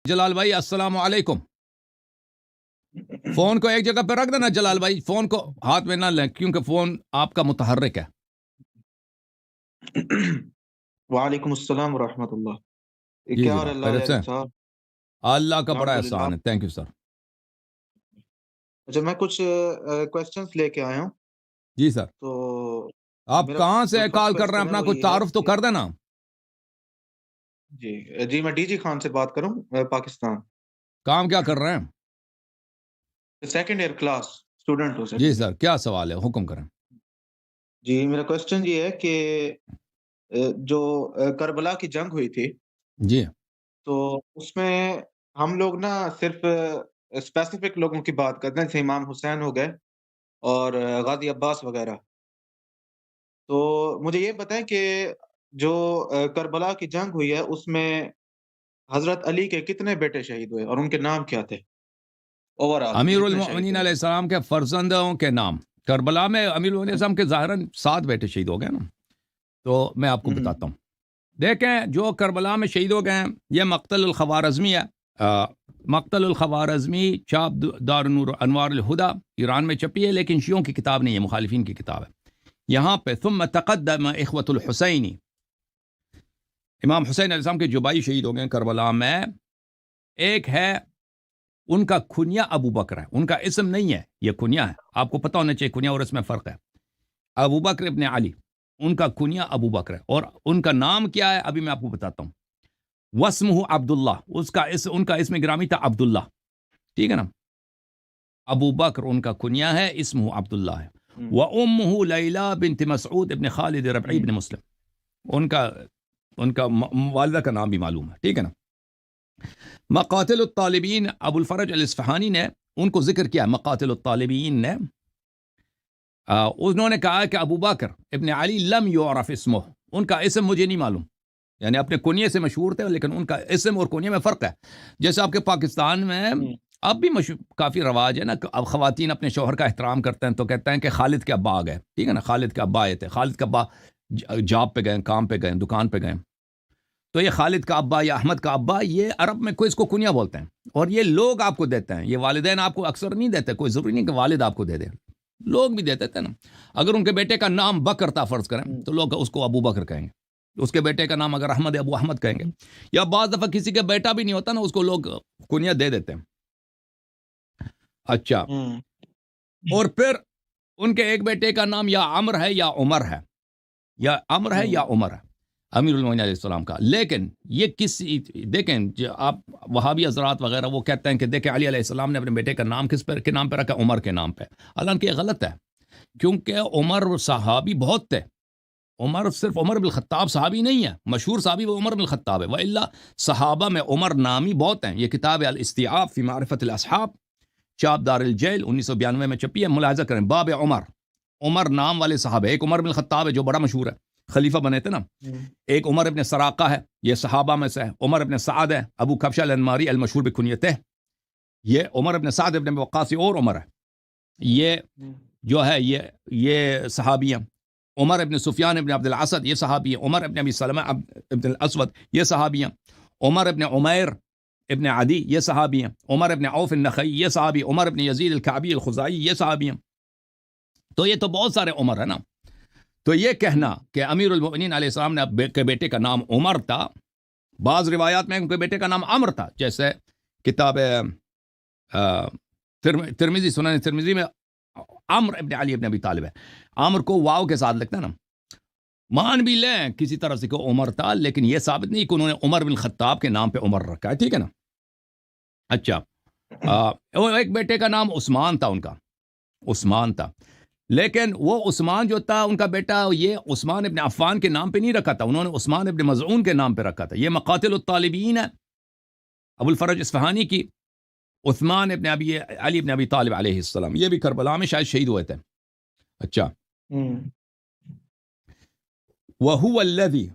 जलाल भाई अस्सलाम वालेकुम। फोन को एक जगह पर रख देना जलाल भाई, फोन को हाथ में ना लें क्योंकि फोन आपका मुतहर्रिक है। वालेकुम अस्सलाम रहमतुल्लाह। जी क्या हो जनाब, रहा खैरियत से है हैं? साहब? अल्लाह का बड़ा अल्हम्दुलिल्लाह। एहसान है, थैंक यू सर। अच्छा, मैं कुछ क्वेश्चंस लेके आया हूँ। जी सर। तो आप मेरा कहाँ जो से फर्स्ट कॉल कर रहे हैं, क्वेश्चन है अपना वो कुछ ये है तारुफ तो कि कर देना। जी मैं डीजी खान से बात करूँ, पाकिस्तान। काम क्या कर रहे हैं? सेकंड ईयर क्लास स्टूडेंट हूँ, जी सेकंड ईयर। सर, क्या सवाल है, हुक्म करें। जी, मेरा क्वेश्चन ये है कि जो करबला की जंग हुई थी, जी तो उसमें हम लोग ना सिर्फ स्पेसिफिक लोगों की बात करते हैं, जैसे इमाम हुसैन हो गए और गाजी अब्बास वगैरह। तो मुझे ये बताएं कि जो करबला की जंग हुई है उसमें हजरत अली के कितने बेटे शहीद हुए और उनके नाम क्या थे? ओवरऑल अमीरुल जितने शहीद मोमिनीन हुए थे। अलैहिस्सलाम के फर्जंदों के नाम। करबला में अमीरुल मोमिनीन अलैहिस्सलाम के ज़ाहिरन 7 बेटे शहीद हो गए ना। तो मैं आपको बताता हूँ। देखें, जो करबला में शहीद हो गए हैं, ये मक़तल ख़वारज़मी है। मक़तल ख़वारज़मी छाप दार नूर अनवार हुदा ईरान में छपी है, लेकिन शियों की किताब नहीं है, मुखालिफिन की किताब है। यहाँ पे सुम्म तक़द्दम इख़्वतुल हुसैनी, इमाम हुसैन अलैहिस्सलाम के जुबाई शहीद हो गए करबला में। एक है उनका कुनिया अबू बकर है, उनका इसम नहीं है, ये कुनिया है। आपको पता होना चाहिए कुनिया और इसमें फ़र्क है। अबू बकर इब्न अली, उनका कुनिया अबू बकर है, और उनका नाम क्या है अभी मैं आपको बताता हूँ। वस्मुहु अब्दुल्ला, उनका इसमें गिरामी था अब्दुल्ला, ठीक है ना। अबू बकर उनका कुनिया है, इसमुहु अब्दुल्ला है। हुँ, व उम्मुहु लैला बिन्त मसऊद इब्न खालिद रबई हुँ, इब्न मुस्लिम, उनका उनका वालिदा का नाम भी मालूम है, ठीक है ना। मकातिल तालिबीन अबुल फरज अल इस्फहानी ने उनको जिक्र किया। मकातिल तालिबीन ने उन्होंने कहा कि अबू बकर इब्न अली लम युरफ इस्मुह, उनका इसम मुझे नहीं मालूम। यानी अपने कुनिये से मशहूर थे, लेकिन उनका इसम और कुनिये में फ़र्क है। जैसे आपके पाकिस्तान में हुँ, अब भी काफ़ी रवाज है ना, अब ख़वातीन अपने शौहर का एहतराम करते हैं तो कहते हैं कि खालिद के अब्बा आ गए, ठीक है ना, खालिद के अब्बा आए थे, खालिद के अब्बा जॉब पे गए, काम पे गए, दुकान पे गए। तो ये खालिद का अब्बा या अहमद का अब्बा, ये अरब में कोई इसको कुनिया बोलते हैं, और ये लोग आपको देते हैं। ये वालिदैन आपको अक्सर नहीं देते, कोई ज़रूरी नहीं कि वालिद आपको दे दे, लोग भी देते थे ना। अगर उनके बेटे का नाम बकर था फ़र्ज़ करें, हुँ, तो लोग उसको अबू बकर कहेंगे। उसके बेटे का नाम अगर अहमद है, अबू अहमद कहेंगे। या बाज़ दफ़ा किसी का बेटा भी नहीं होता ना, उसको लोग कुनिया दे देते हैं। अच्छा, हुँ, और फिर उनके एक बेटे का नाम या अमर है या उमर है, या अमर है या हुँ, उमर है, अमीरुल मोमिनीन अलैहिस्सलाम का। लेकिन ये देखें, जो आप वहाबी हज़रात वगैरह वो कहते हैं कि देखें अली अलैहिस्सलाम ने अपने बेटे का नाम किस पर के नाम पे रखा, उमर के नाम पे। हालांकि ये गलत है, क्योंकि उमर सहाबी बहुत थे। उमर सिर्फ उमर बिन खत्ताब सहाबी नहीं है, मशहूर सहाबी वो उमर बिन खत्ताब है, वइल्ला सहाबा में उमर नामी बहुत हैं। ये किताब अल इस्तिआब फी मारिफत अल असहाब, चाप दार अल जैल 1992 में छपी है। मुलाहिजा करें, बाब उमर, उमर नाम वाले साहब, एक उमर बिन खत्ताब है जो बड़ा मशहूर है, खलीफा बने थे ना। हुँ, एक उमर इब्न सराका है, ये सहाबा में से है। उमर इब्न साद है, अबू कब्शा अल अनमारी अल मशहूर बिकुनियते, ये उमर इब्न साद इब्न वक्कास और उमर है। ये हुँ, जो है ये सहाबी हैं। उमर इब्न सुफियान इब्न अब्दुल असद, ये सहाबी है। उमर इब्न अबी सलमा इब्न असवद, ये सहाबी हैं। उमर इब्न उमैर इब्न अदी, ये सहाबी हैं। उमर इब्न औफ नखई, ये सहाबी। उमर इब्न यजीद अल कअबी अल खुज़ाई, ये सहाबी हैं। तो ये तो बहुत सारे उमर है ना। तो ये कहना हुँ, कि अमीरुल मोमिनीन अलैहिस्सलाम ने के बेटे का नाम उमर था, बाज़ रिवायात में उनके बेटे का नाम अमर था। जैसे किताब तिरमिज़ी, सुनन तिरमिज़ी में अम्र इब्न अली इब्न अबी तालिब है। अम्र को वाव के साथ लिखता है ना। मान भी लें किसी तरह से को उमर था, लेकिन यह साबित नहीं कि उन्होंने उमर बिन खत्ताब के नाम पे उमर रखा है, ठीक है ना। अच्छा, वो एक बेटे का नाम उस्मान था, उनका उस्मान था। लेकिन वो उस्मान जो था उनका बेटा, ये उस्मान इब्न अफ़्फ़ान के नाम पे नहीं रखा था, उन्होंने उस्मान इब्न मज़ऊन के नाम पे रखा था। ये मक़ातिल तालिबीन है अबुल फरज इस्फ़हानी की। उस्मान इब्न अली इब्न अबी तालिब अलैहिस्सलाम, ये भी करबला में शायद शहीद हुए थे। अच्छा, हुँ, वहुवल्लज़ी,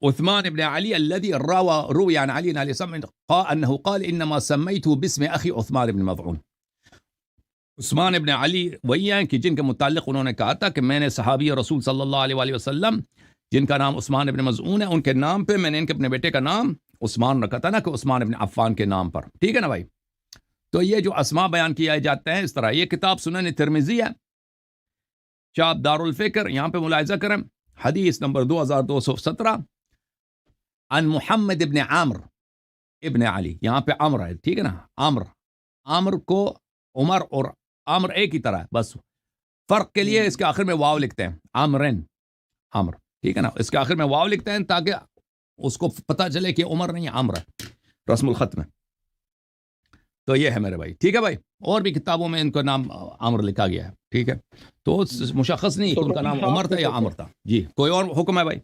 उस्मान इब्न अली अल्लज़ी रुविय अन अली अन्नहु क़ाल इन्नमा सम्मैतु बिस्मि अख़ी उस्मान इब्न मज़ऊन। उस्मान इब्न अली वही हैं कि जिनके मुताल्लिक़ उन्होंने कहा था कि मैंने सहाबी रसूल सल्लल्लाहु अलैहि वसल्लम जिनका नाम उस्मान इब्न मज़ऊन है, उनके नाम पे मैंने इनके अपने बेटे का नाम عثمان رکھا تھا نا کہ عثمان ابن عفان کے نام پر، ٹھیک ہے نا بھائی. تو یہ جو اسماء بیان کیا جاتے ہیں اس طرح. یہ کتاب سنن ترمذی ہے، چاپ دارالفکر، یہاں پہ ملاحظہ کریں حدیث نمبر 2217 عن محمد ابن عامر ابن علی. یہاں پہ عمر ہے، ٹھیک ہے نا. عمر کو عمر اور عمر ایک ہی طرح ہے، بس فرق کے لیے اس کے آخر میں واو لکھتے ہیں، عمرن، عمر، ٹھیک ہے نا. اس کے آخر میں واو لکھتے ہیں تاکہ اس کو پتہ چلے کہ عمر نہیں عمر ہے رسم الخط میں. تو یہ ہے میرے بھائی، ٹھیک ہے بھائی. اور بھی کتابوں میں ان کا نام عمر لکھا گیا ہے، ٹھیک ہے. تو مشخص نہیں کہ ان کا نام عمر تھا یا عمر تھا. جی کوئی اور حکم ہے بھائی؟